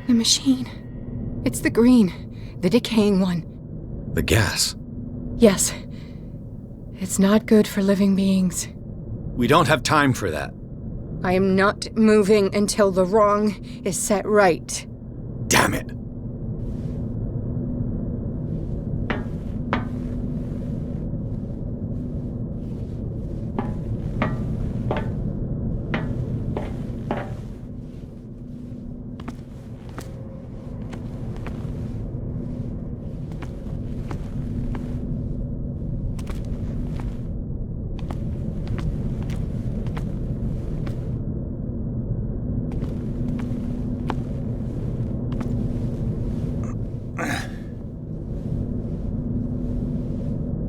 The machine. It's the green. The decaying one. The gas. Yes. It's not good for living beings. We don't have time for that. I am not moving until the wrong is set right. Damn it!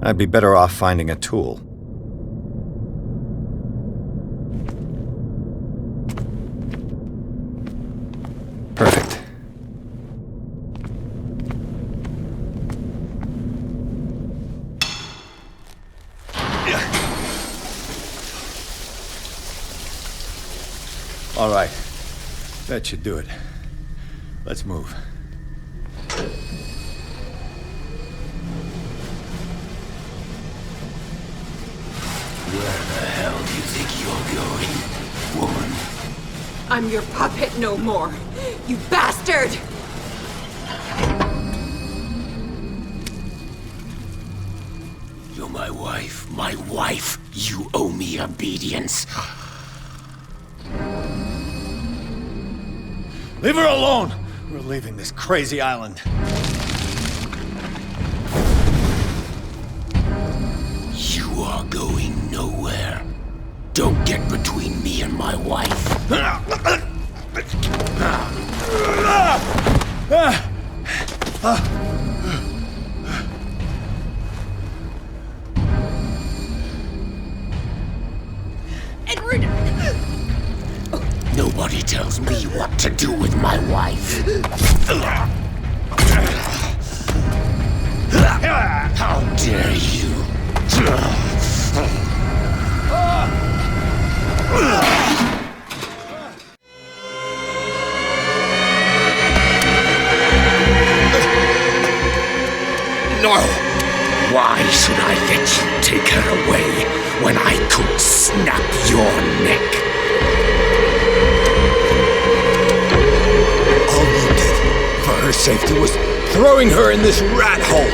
I'd be better off finding a tool. Perfect. All right. That should do it. Let's move. Where the hell do you think you're going, woman? I'm your puppet no more, you bastard! You're my wife. My wife. You owe me obedience. Leave her alone! We're leaving this crazy island. You are going nowhere. Don't get between me and my wife. Edward! Nobody tells me what to do with my wife. How dare you? No! Why should I let you take her away when I could snap your neck? All you did for her safety was throwing her in this rat hole.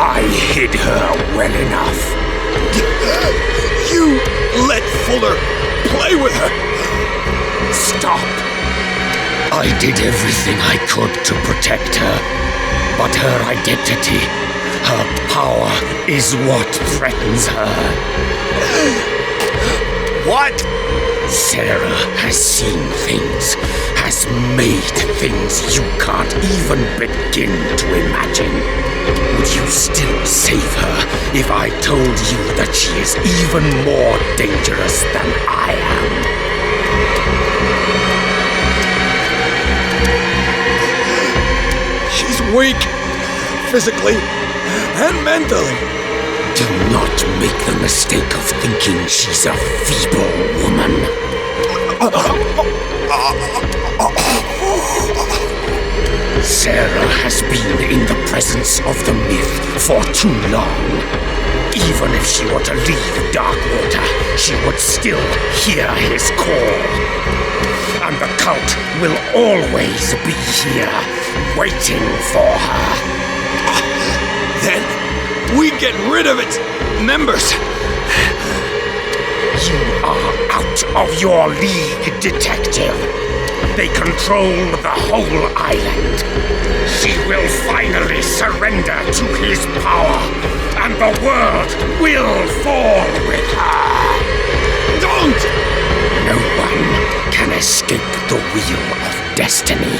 I hid her well enough. You let Fuller play with her. Stop! I did everything I could to protect her, but her identity, her power, is what threatens her. What? Sarah has seen things, has made things you can't even begin to imagine. Would you still save her if I told you that she is even more dangerous than I am? She's weak, physically and mentally. Do not make the mistake of thinking she's a feeble woman. Sarah has been in the presence of the myth for too long. Even if she were to leave Darkwater, she would still hear his call. And the cult will always be here, waiting for her. Then we get rid of its members. You are out of your league, detective. They control the whole island. She will finally surrender to his power, and the world will fall with her. Don't! No one can escape the wheel of destiny,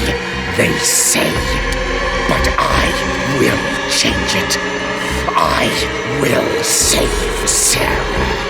they say. But I will change it. I will save Sarah.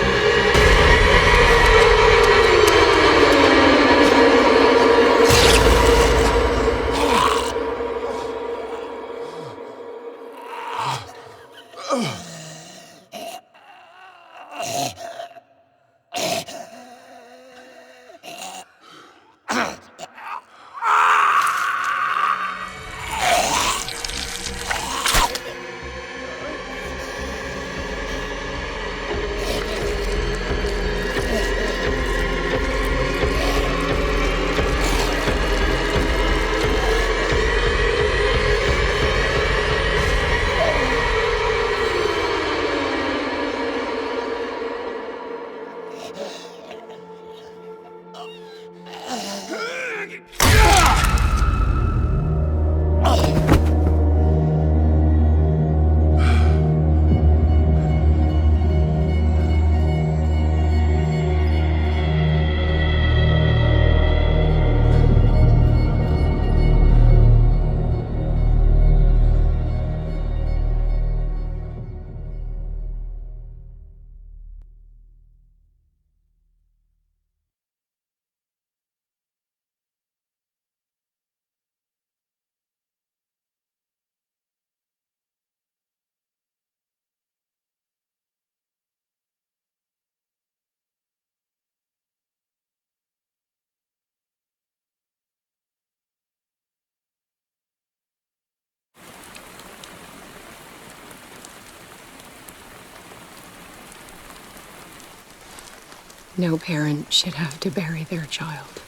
No parent should have to bury their child,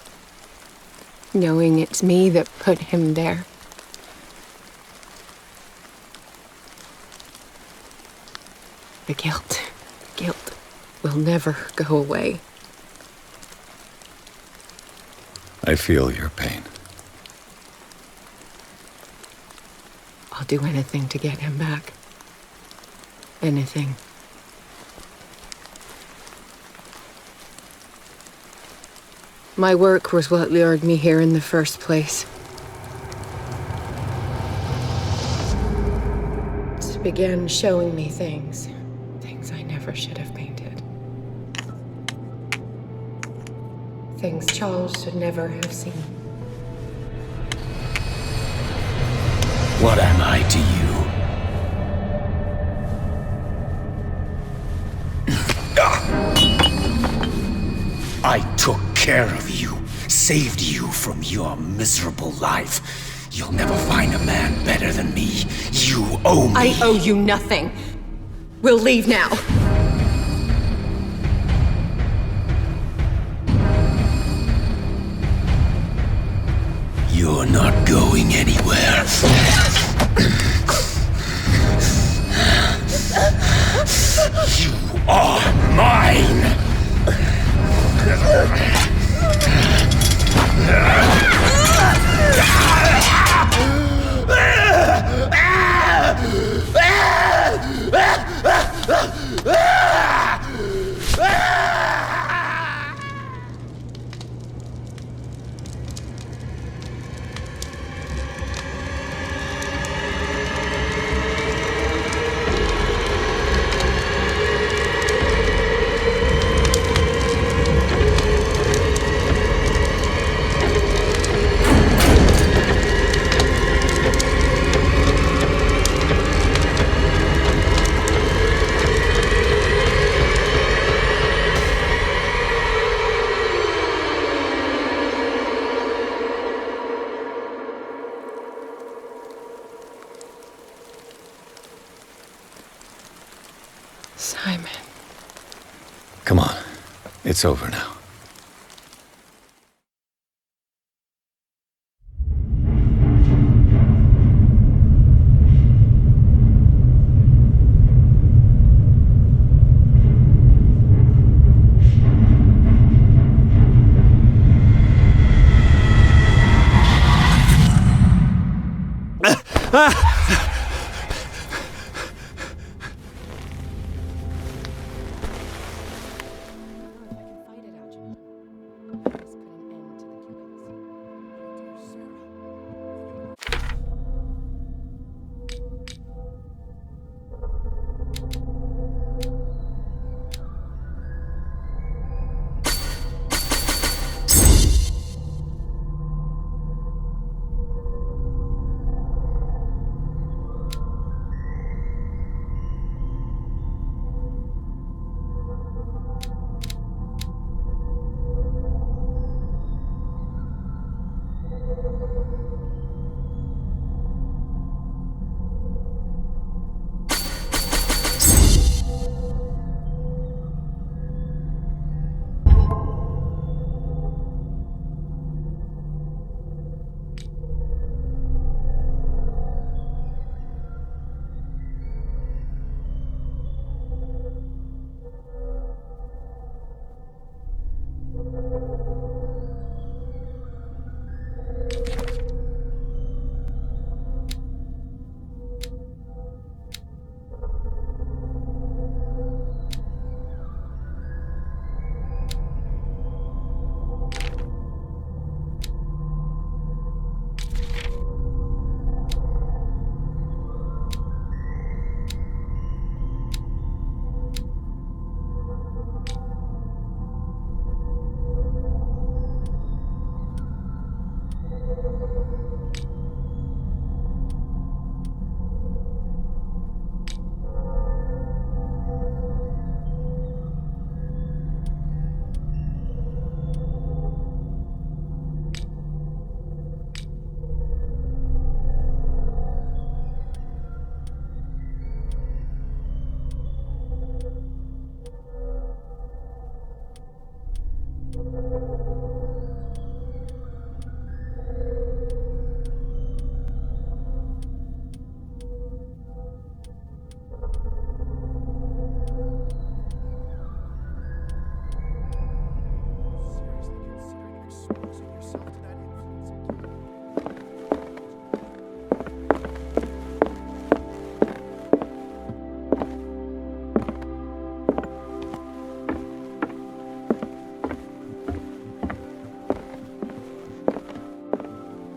knowing it's me that put him there. The guilt will never go away. I feel your pain. I'll do anything to get him back. Anything. My work was what lured me here in the first place. It began showing me things I never should have painted. Things Charles should never have seen. What am I to you? I took care of you, saved you from your miserable life. You'll never find a man better than me. You owe me. I owe you nothing. We'll leave now. You're not going anywhere. You are mine! Simon. Come on. It's over now.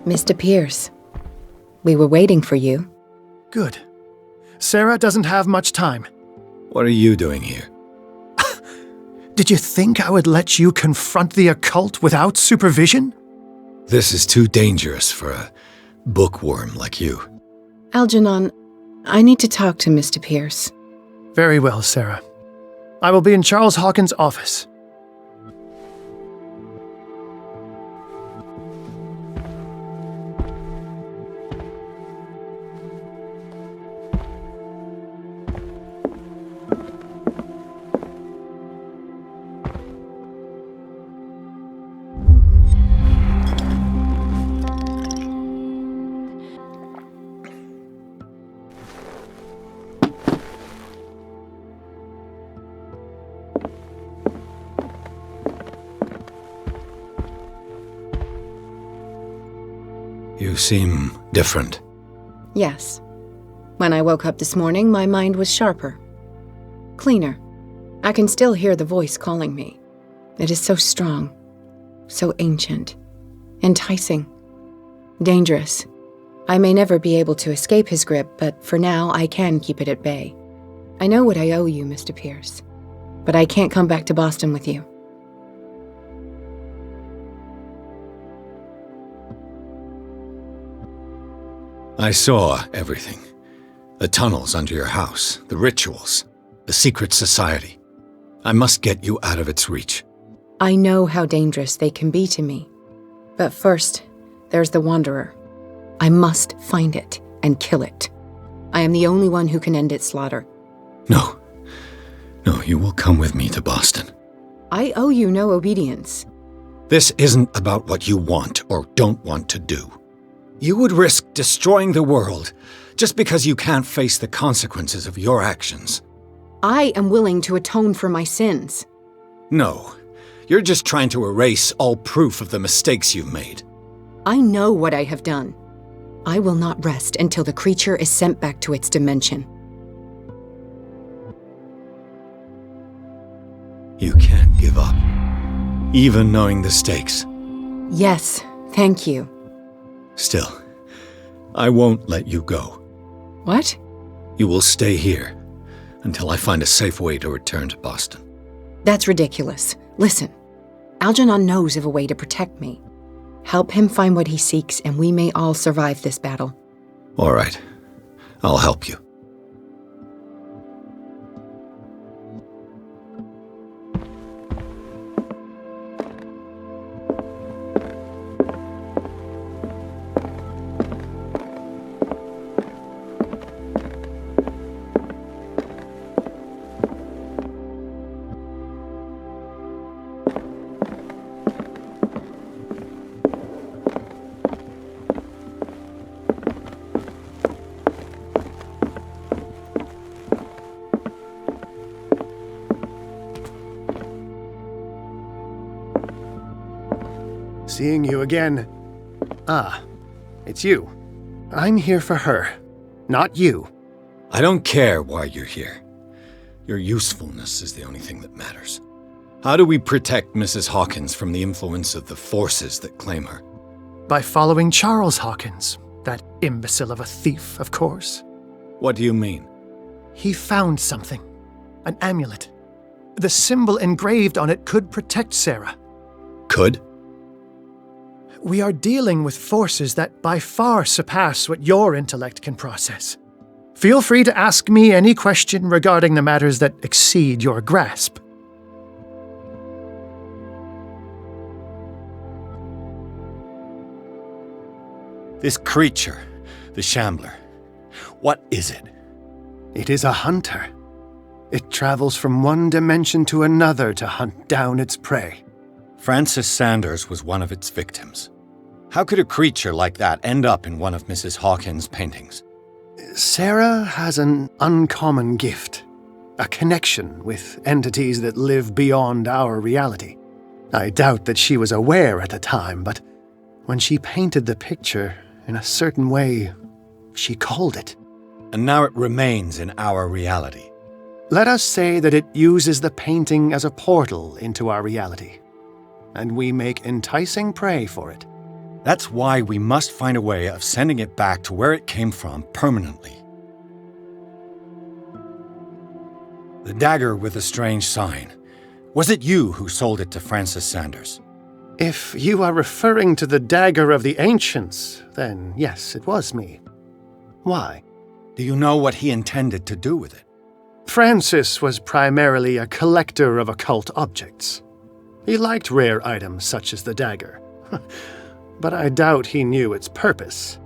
Mr. Pierce, we were waiting for you. Good. Sarah doesn't have much time. What are you doing here? Did you think I would let you confront the occult without supervision? This is too dangerous for a bookworm like you. Algernon, I need to talk to Mr. Pierce. Very well, Sarah. I will be in Charles Hawkins' office. You seem different. Yes. When I woke up this morning, my mind was sharper. Cleaner. I can still hear the voice calling me. It is so strong. So ancient. Enticing. Dangerous. I may never be able to escape his grip, but for now I can keep it at bay. I know what I owe you, Mr. Pierce. But I can't come back to Boston with you. I saw everything. The tunnels under your house, the rituals, the secret society. I must get you out of its reach. I know how dangerous they can be to me. But first, there's the Wanderer. I must find it and kill it. I am the only one who can end its slaughter. No. No, you will come with me to Boston. I owe you no obedience. This isn't about what you want or don't want to do. You would risk destroying the world just because you can't face the consequences of your actions. I am willing to atone for my sins. No, you're just trying to erase all proof of the mistakes you've made. I know what I have done. I will not rest until the creature is sent back to its dimension. You can't give up, even knowing the stakes. Yes, thank you. Still, I won't let you go. What? You will stay here until I find a safe way to return to Boston. That's ridiculous. Listen, Algernon knows of a way to protect me. Help him find what he seeks, and we may all survive this battle. All right, I'll help you. Seeing you again. Ah, it's you. I'm here for her, not you. I don't care why you're here. Your usefulness is the only thing that matters. How do we protect Mrs. Hawkins from the influence of the forces that claim her? By following Charles Hawkins, that imbecile of a thief, of course. What do you mean? He found something. An amulet. The symbol engraved on it could protect Sarah. Could? We are dealing with forces that by far surpass what your intellect can process. Feel free to ask me any question regarding the matters that exceed your grasp. This creature, the Shambler, what is it? It is a hunter. It travels from one dimension to another to hunt down its prey. Francis Sanders was one of its victims. How could a creature like that end up in one of Mrs. Hawkins' paintings? Sarah has an uncommon gift. A connection with entities that live beyond our reality. I doubt that she was aware at the time, but when she painted the picture in a certain way, she called it. And now it remains in our reality. Let us say that it uses the painting as a portal into our reality, and we make enticing prey for it. That's why we must find a way of sending it back to where it came from permanently. The dagger with the strange sign. Was it you who sold it to Francis Sanders? If you are referring to the dagger of the ancients, then yes, it was me. Why? Do you know what he intended to do with it? Francis was primarily a collector of occult objects. He liked rare items such as the dagger, but I doubt he knew its purpose.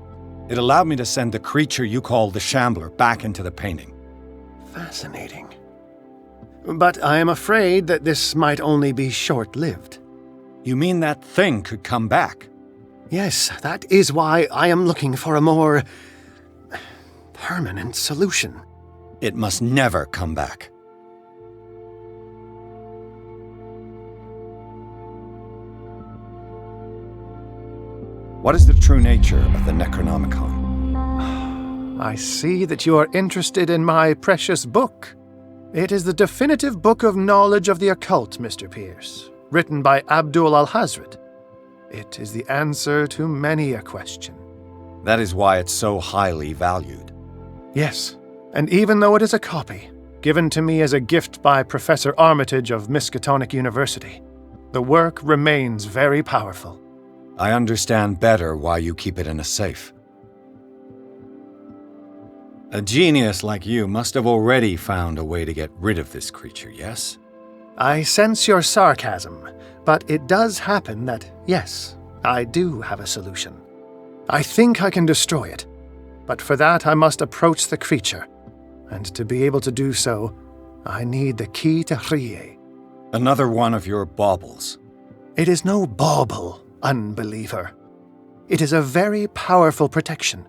It allowed me to send the creature you call the Shambler back into the painting. Fascinating. But I am afraid that this might only be short-lived. You mean that thing could come back? Yes, that is why I am looking for a more permanent solution. It must never come back. What is the true nature of the Necronomicon? I see that you are interested in my precious book. It is the definitive book of knowledge of the occult, Mr. Pierce, written by Abdul al-Hazred. It is the answer to many a question. That is why it's so highly valued. Yes, and even though it is a copy, given to me as a gift by Professor Armitage of Miskatonic University, the work remains very powerful. I understand better why you keep it in a safe. A genius like you must have already found a way to get rid of this creature, yes? I sense your sarcasm, but it does happen that, yes, I do have a solution. I think I can destroy it, but for that I must approach the creature, and to be able to do so, I need the key to Rie. Another one of your baubles. It is no bauble, unbeliever. It is a very powerful protection,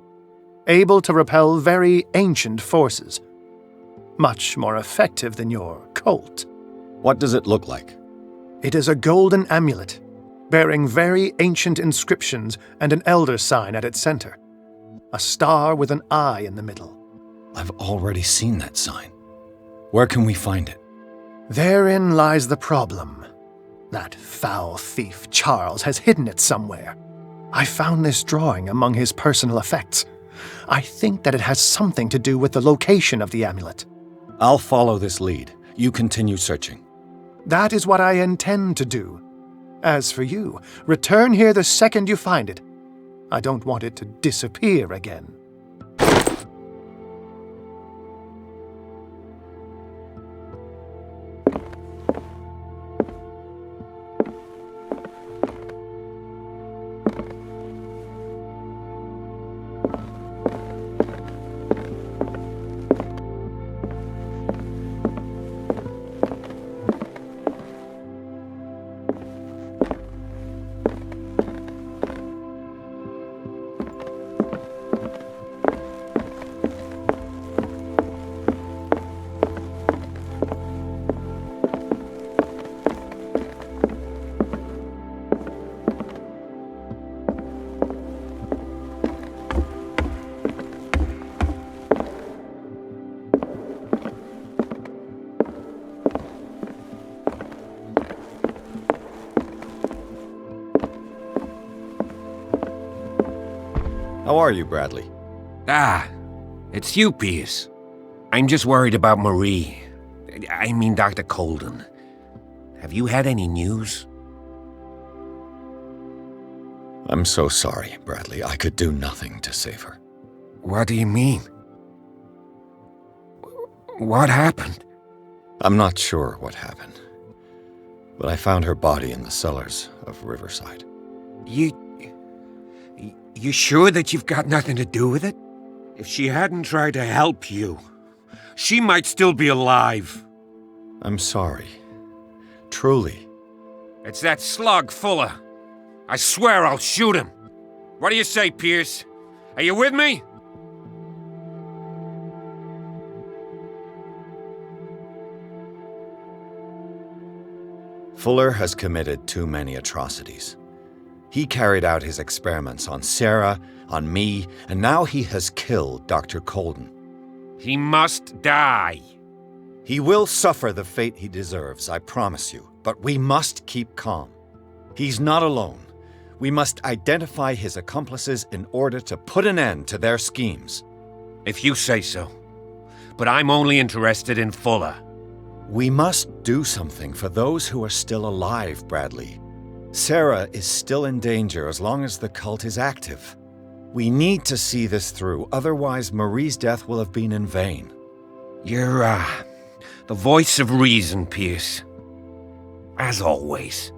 able to repel very ancient forces. Much more effective than your Colt. What does it look like? It is a golden amulet, bearing very ancient inscriptions and an elder sign at its center. A star with an eye in the middle. I've already seen that sign. Where can we find it? Therein lies the problem. That foul thief Charles has hidden it somewhere. I found this drawing among his personal effects. I think that it has something to do with the location of the amulet. I'll follow this lead. You continue searching. That is what I intend to do. As for you, return here the second you find it. I don't want it to disappear again. How are you, Bradley? It's you, Pierce. I'm just worried about Marie. I mean, Dr. Colden. Have you had any news? I'm so sorry, Bradley. I could do nothing to save her. What do you mean? What happened? I'm not sure what happened, but I found her body in the cellars of Riverside. You sure that you've got nothing to do with it? If she hadn't tried to help you, she might still be alive. I'm sorry. Truly. It's that slug, Fuller. I swear I'll shoot him. What do you say, Pierce? Are you with me? Fuller has committed too many atrocities. He carried out his experiments on Sarah, on me, and now he has killed Dr. Colden. He must die. He will suffer the fate he deserves, I promise you, but we must keep calm. He's not alone. We must identify his accomplices in order to put an end to their schemes. If you say so. But I'm only interested in Fuller. We must do something for those who are still alive, Bradley. Sarah is still in danger as long as the cult is active. We need to see this through, otherwise Marie's death will have been in vain. You're, the voice of reason, Pierce. As always.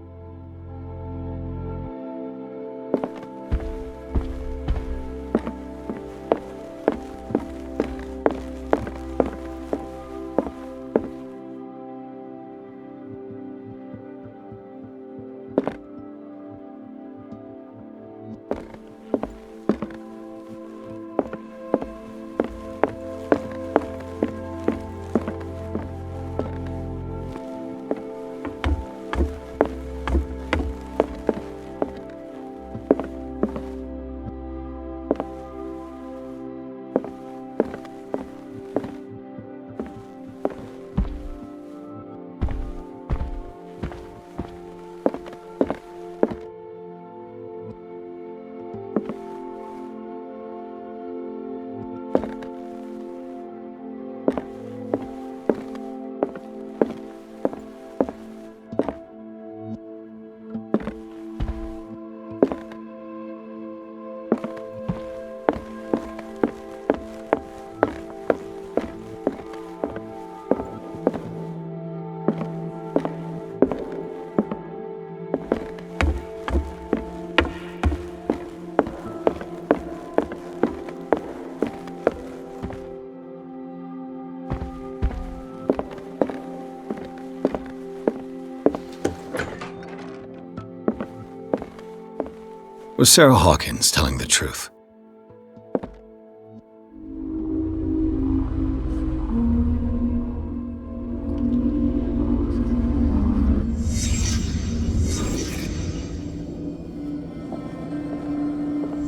Was Sarah Hawkins telling the truth?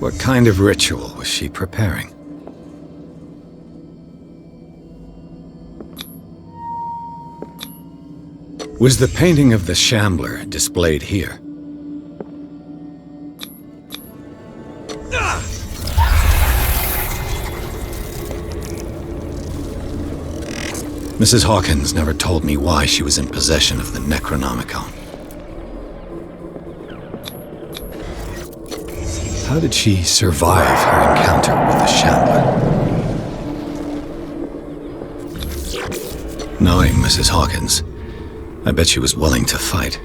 What kind of ritual was she preparing? Was the painting of the Shambler displayed here? Mrs. Hawkins never told me why she was in possession of the Necronomicon. How did she survive her encounter with the Shambler? Knowing Mrs. Hawkins, I bet she was willing to fight.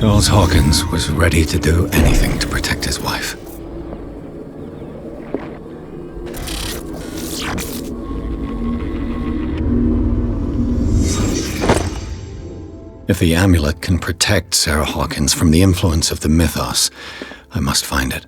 Charles Hawkins was ready to do anything to protect his wife. If the amulet can protect Sarah Hawkins from the influence of the mythos, I must find it.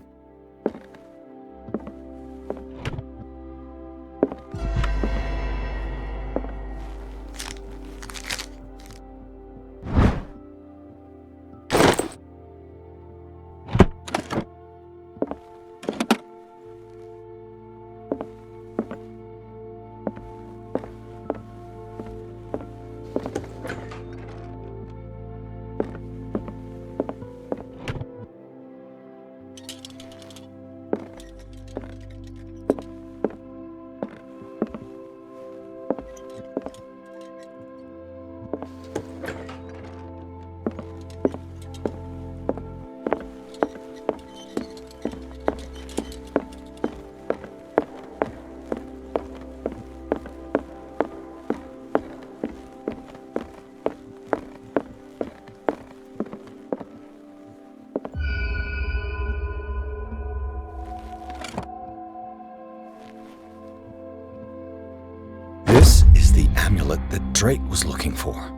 amulet that Drake was looking for.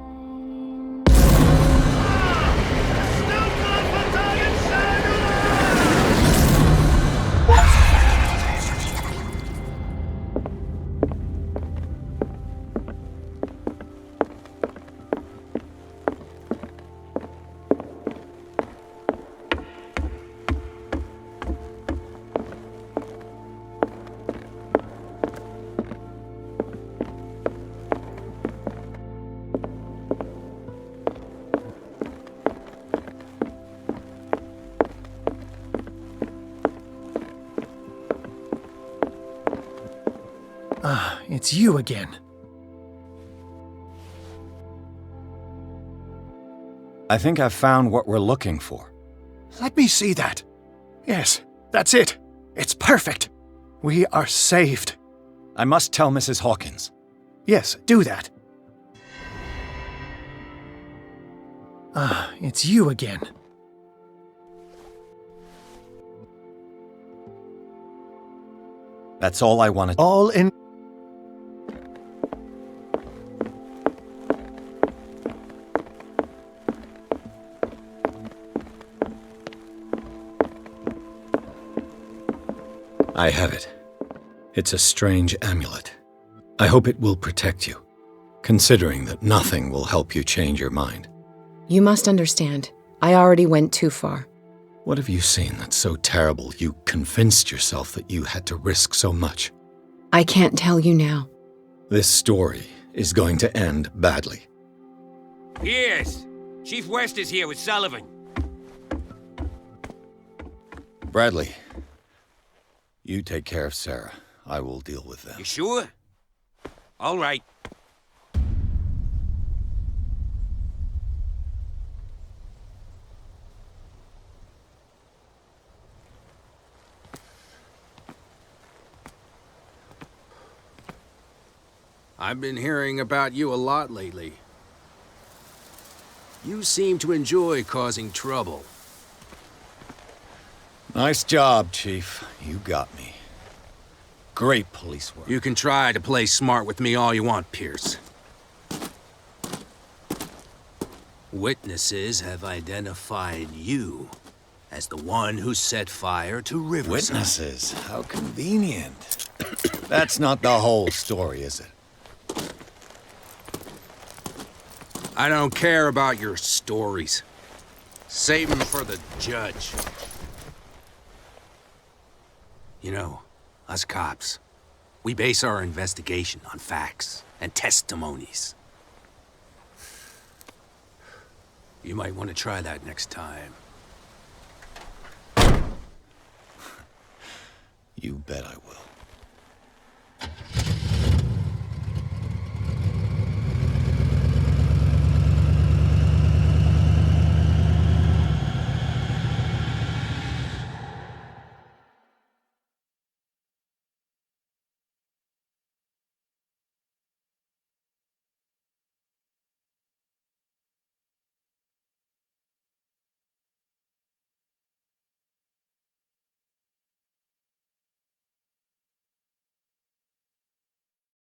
It's you again. I think I've found what we're looking for. Let me see that. Yes, that's it. It's perfect. We are saved. I must tell Mrs. Hawkins. Yes, do that. It's you again. That's all I wanted. All in... I have it. It's a strange amulet. I hope it will protect you, considering that nothing will help you change your mind. You must understand, I already went too far. What have you seen that's so terrible you convinced yourself that you had to risk so much? I can't tell you now. This story is going to end badly. Yes! Chief West is here with Sullivan. Bradley, you take care of Sarah. I will deal with them. You sure? All right. I've been hearing about you a lot lately. You seem to enjoy causing trouble. Nice job, Chief. You got me. Great police work. You can try to play smart with me all you want, Pierce. Witnesses have identified you as the one who set fire to Riverside. Witnesses? How convenient. That's not the whole story, is it? I don't care about your stories. Save them for the judge. You know, us cops, we base our investigation on facts and testimonies. You might want to try that next time. You bet I will.